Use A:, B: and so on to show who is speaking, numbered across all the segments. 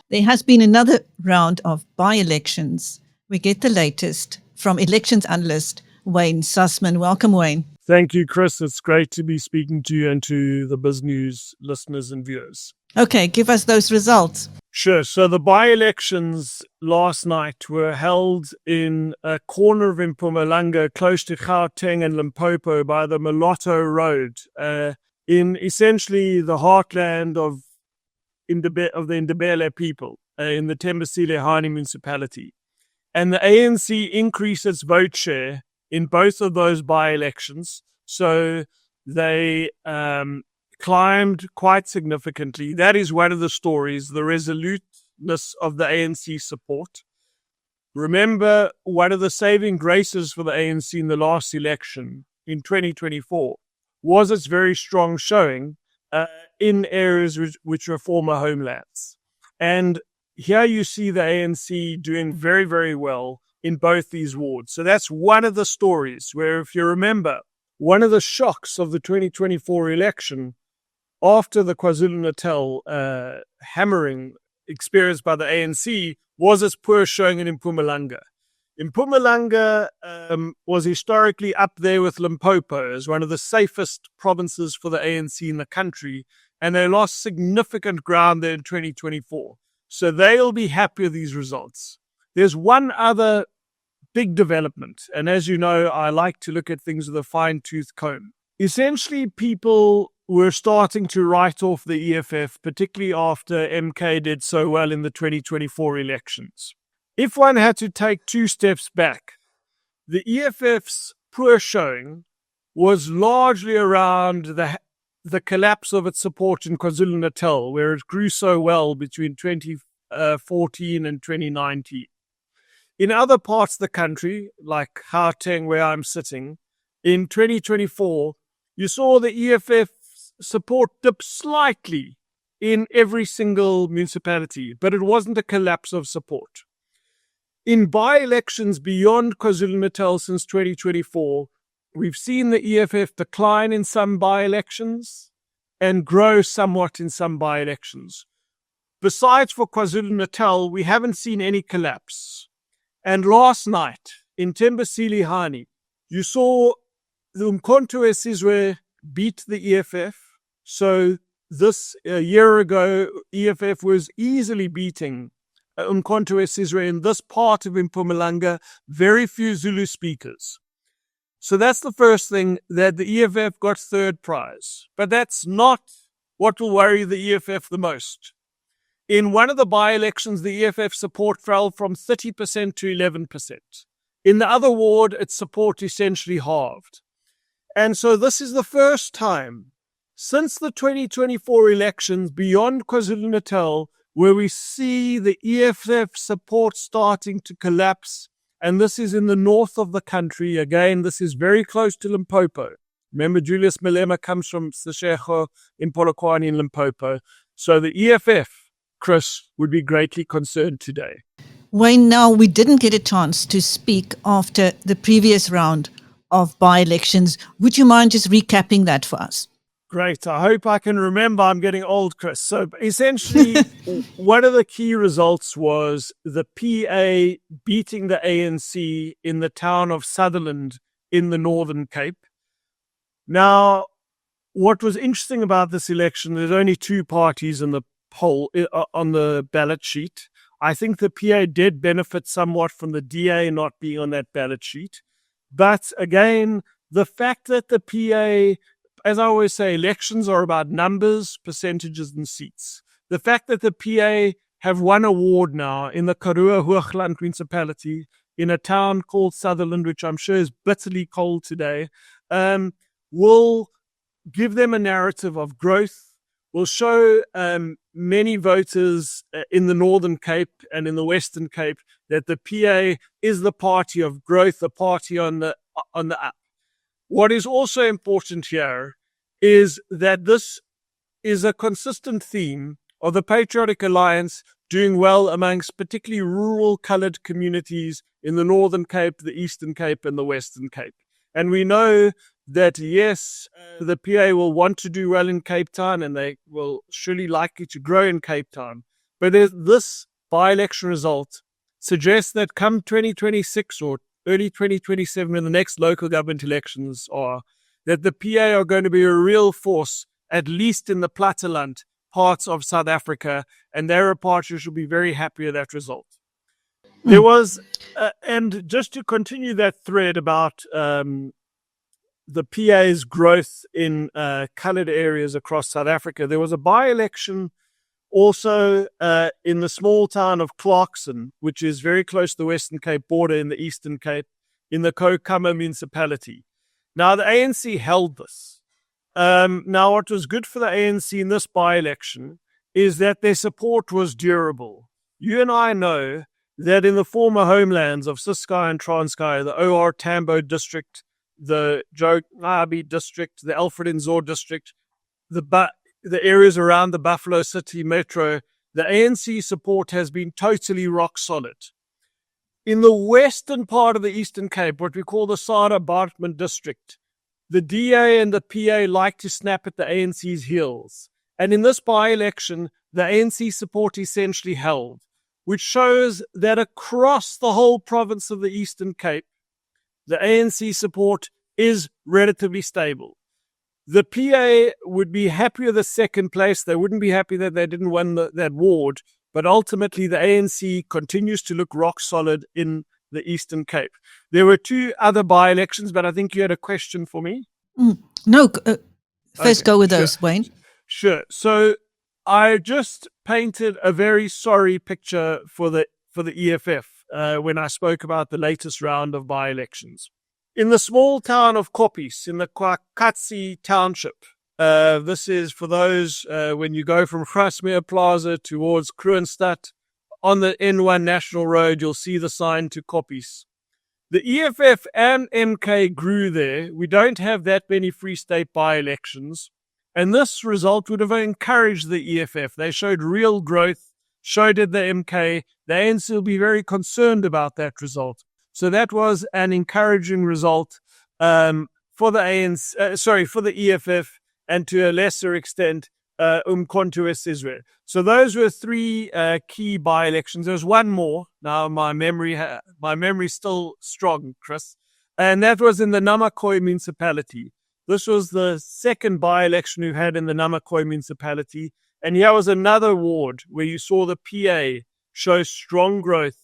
A: There has been another round of by-elections. We get the latest from Elections Analyst Wayne Sussman. Welcome, Wayne.
B: Thank you, Chris. It's great to be speaking to you and to the BizNews listeners and viewers.
A: Okay, give us those results.
B: Sure. So the by-elections last night were held in a corner of Mpumalanga, close to Gauteng and Limpopo by the Mulatto Road, in essentially the heartland of the Ndebele people, in the Tembisile-Hani municipality. And the ANC increased its vote share in both of those by-elections. So they climbed quite significantly. That is one of the stories, the resoluteness of the ANC support. Remember, one of the saving graces for the ANC in the last election in 2024 was its very strong showing in areas which were former homelands. And here you see the ANC doing very, very well in both these wards. So that's one of the stories where, if you remember, one of the shocks of the 2024 election after the KwaZulu-Natal hammering experienced by the ANC was its poor showing in Mpumalanga. Mpumalanga was historically up there with Limpopo as one of the safest provinces for the ANC in the country, and they lost significant ground there in 2024. So they'll be happy with these results. There's one other big development, and as you know, I like to look at things with a fine-tooth comb. Essentially, people were starting to write off the EFF, particularly after MK did so well in the 2024 elections. If one had to take two steps back, the EFF's poor showing was largely around the collapse of its support in KwaZulu-Natal, where it grew so well between 2014 and 2019. In other parts of the country, like Gauteng, where I'm sitting, in 2024, you saw the EFF support dip slightly in every single municipality, but it wasn't a collapse of support. In by-elections beyond KwaZulu-Natal since 2024, we've seen the EFF decline in some by-elections and grow somewhat in some by-elections. Besides for KwaZulu-Natal, we haven't seen any collapse. And last night, in Tembisile-Hani, you saw the uMkhonto Sizwe beat the EFF. So this year ago, EFF was easily beating uMkhonto Sizwe in this part of Mpumalanga, very few Zulu speakers. So that's the first thing, that the EFF got third prize. But that's not what will worry the EFF the most. In one of the by-elections, the EFF support fell from 30% to 11%. In the other ward, its support essentially halved. And so this is the first time since the 2024 elections beyond KwaZulu-Natal where we see the EFF support starting to collapse. And this is in the north of the country. Again, this is very close to Limpopo. Remember, Julius Malema comes from Seshego in Polokwane in Limpopo. So the EFF, Chris, would be greatly concerned today.
A: Wayne, now we didn't get a chance to speak after the previous round of by-elections. Would you mind just recapping that for us?
B: Great. I hope I can remember. I'm getting old, Chris. So essentially, one of the key results was the PA beating the ANC in the town of Sutherland in the Northern Cape. Now, what was interesting about this election, there's only two parties in the poll on the ballot sheet. I think the PA did benefit somewhat from the DA not being on that ballot sheet. But again, the fact that the PA, as I always say, elections are about numbers, percentages, and seats. The fact that the PA have won a ward now in the Karoo Hoogland municipality in a town called Sutherland, which I'm sure is bitterly cold today, will give them a narrative of growth, will show many voters in the Northern Cape and in the Western Cape that the PA is the party of growth, the party on the up. What is also important here is that this is a consistent theme of the Patriotic Alliance doing well amongst particularly rural coloured communities in the Northern Cape, the Eastern Cape, and the Western Cape. And we know that, yes, the PA will want to do well in Cape Town, and they will surely likely to grow in Cape Town. But this by-election result suggests that come 2026 or early 2027, when the next local government elections are, that the PA are going to be a real force, at least in the platteland parts of South Africa, and their party should be very happy with that result. There was, and just to continue that thread about the PA's growth in coloured areas across South Africa, there was a by-election also in the small town of Clarkson, which is very close to the Western Cape border in the Eastern Cape, in the Kokama municipality. Now, the ANC held this. Now, what was good for the ANC in this by-election is that their support was durable. You and I know that in the former homelands of Ciskei and Transkei, the OR Tambo district, the Joe Nabi district, the Alfred Nzo district, the areas around the Buffalo City metro, the ANC support has been totally rock solid. In the western part of the Eastern Cape, what we call the Sada Bartman district, the DA and the PA like to snap at the ANC's heels. And in this by-election, the ANC support essentially held, which shows that across the whole province of the Eastern Cape, the ANC support is relatively stable. The PA would be happy with the second place. They wouldn't be happy that they didn't win that ward. But ultimately, the ANC continues to look rock solid in the Eastern Cape. There were two other by-elections, but I think you had a question for me.
A: No, first go with those, Wayne.
B: Sure. So I just painted a very sorry picture for the EFF when I spoke about the latest round of by-elections. In the small town of Koppies, in the Kwakatsi township, this is for those when you go from Grasmere Plaza towards Kroonstad, on the N1 National Road, you'll see the sign to Koppies. The EFF and MK grew there. We don't have that many Free State by-elections. And this result would have encouraged the EFF. They showed real growth, so did the MK. The ANC will be very concerned about that result. So that was an encouraging result for the ANC, for the EFF, and to a lesser extent, uMkhonto Sizwe. So those were three key by-elections. There's one more. Now my memory's still strong, Chris, and that was in the Namakwa municipality. This was the second by-election we had in the Namakwa municipality, and here was another ward where you saw the PA show strong growth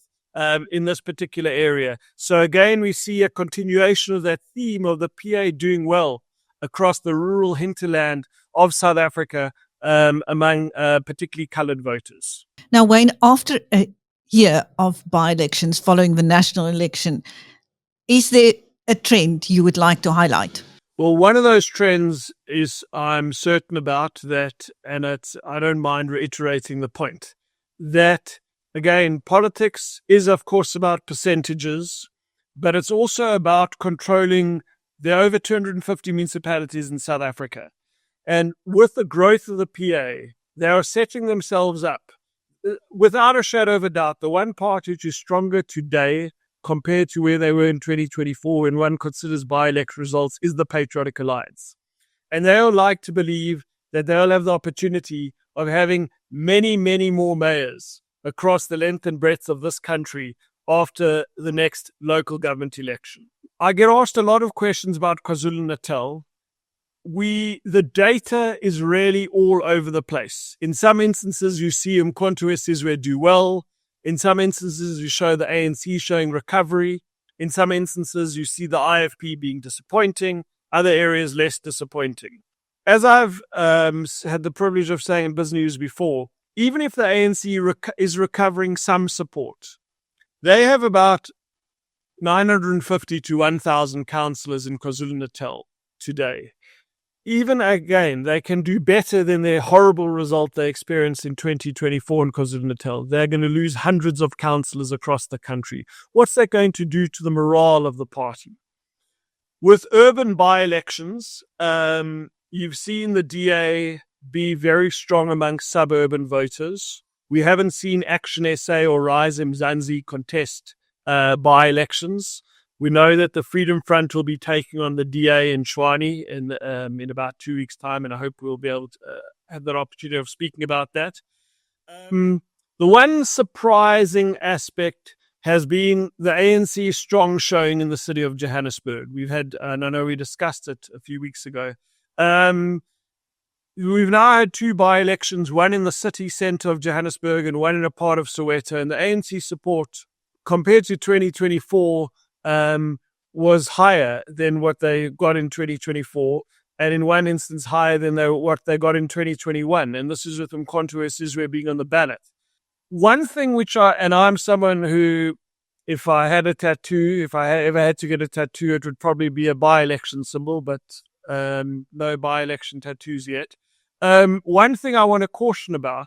B: in this particular area. So again, we see a continuation of that theme of the PA doing well across the rural hinterland of South Africa among particularly coloured voters.
A: Now, Wayne, after a year of by-elections following the national election, is there a trend you would like to highlight?
B: Well, one of those trends is I'm certain about that, and I don't mind reiterating the point, that, again, politics is, of course, about percentages, but it's also about controlling. There are over 250 municipalities in South Africa. And with the growth of the PA, they are setting themselves up, without a shadow of a doubt, the one party which is stronger today compared to where they were in 2024 when one considers by-election results is the Patriotic Alliance. And they'll like to believe that they'll have the opportunity of having many, many more mayors across the length and breadth of this country after the next local government election. I get asked a lot of questions about KwaZulu-Natal. The data is really all over the place. In some instances, you see uMkhonto Sizwe do well. In some instances, you show the ANC showing recovery. In some instances, you see the IFP being disappointing. Other areas less disappointing. As I've had the privilege of saying in BizNews before, even if the ANC is recovering some support, they have about 950 to 1,000 councillors in KwaZulu-Natal today. Even again, they can do better than their horrible result they experienced in 2024 in KwaZulu-Natal. They're going to lose hundreds of councillors across the country. What's that going to do to the morale of the party? With urban by-elections, you've seen the DA be very strong among suburban voters. We haven't seen Action SA or Rise Mzansi contest by-elections. We know that the Freedom Front will be taking on the DA in Tshwane in about 2 weeks' time, and I hope we'll be able to have that opportunity of speaking about that. The one surprising aspect has been the ANC strong showing in the city of Johannesburg. We've had, and I know we discussed it a few weeks ago. We've now had 2 by-elections, one in the city centre of Johannesburg and one in a part of Soweto. And the ANC support, compared to 2024, was higher than what they got in 2024. And in one instance, higher than what they got in 2021. And this is with uMkhonto or Sizwe being on the ballot. One thing which I'm someone who, if I had a tattoo, if I ever had to get a tattoo, it would probably be a by-election symbol, but no by-election tattoos yet. One thing I want to caution about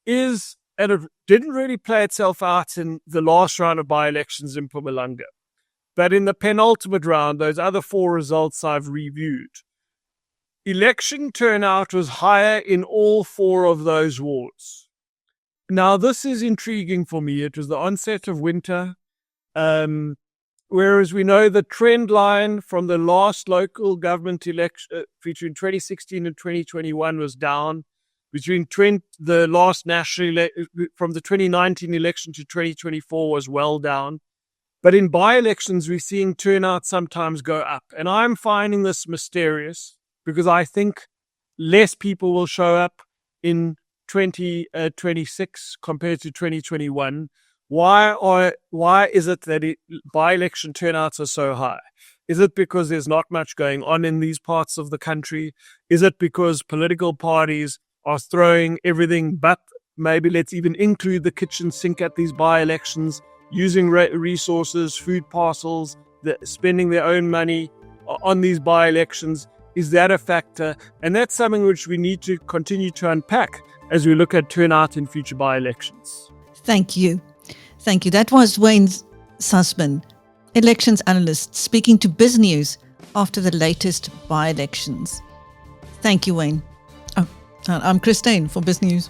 B: is, and it didn't really play itself out in the last round of by-elections in Mpumalanga, but in the penultimate round, those other 4 results I've reviewed, election turnout was higher in all 4 of those wards. Now, this is intriguing for me. It was the onset of winter, whereas we know the trend line from the last local government election between 2016 and 2021 was down. Between the last national from the 2019 election to 2024 was well down. But in by-elections, we're seeing turnout sometimes go up. And I'm finding this mysterious because I think less people will show up in 2026 compared to 2021. Why is it that by-election turnouts are so high? Is it because there's not much going on in these parts of the country? Is it because political parties are throwing everything but, maybe let's even include the kitchen sink at these by-elections, using resources, food parcels, spending their own money on these by-elections? Is that a factor? And that's something which we need to continue to unpack as we look at turnout in future by-elections.
A: Thank you. Thank you. That was Wayne Sussman, elections analyst, speaking to BizNews after the latest by-elections. Thank you, Wayne. I'm Christine for BizNews.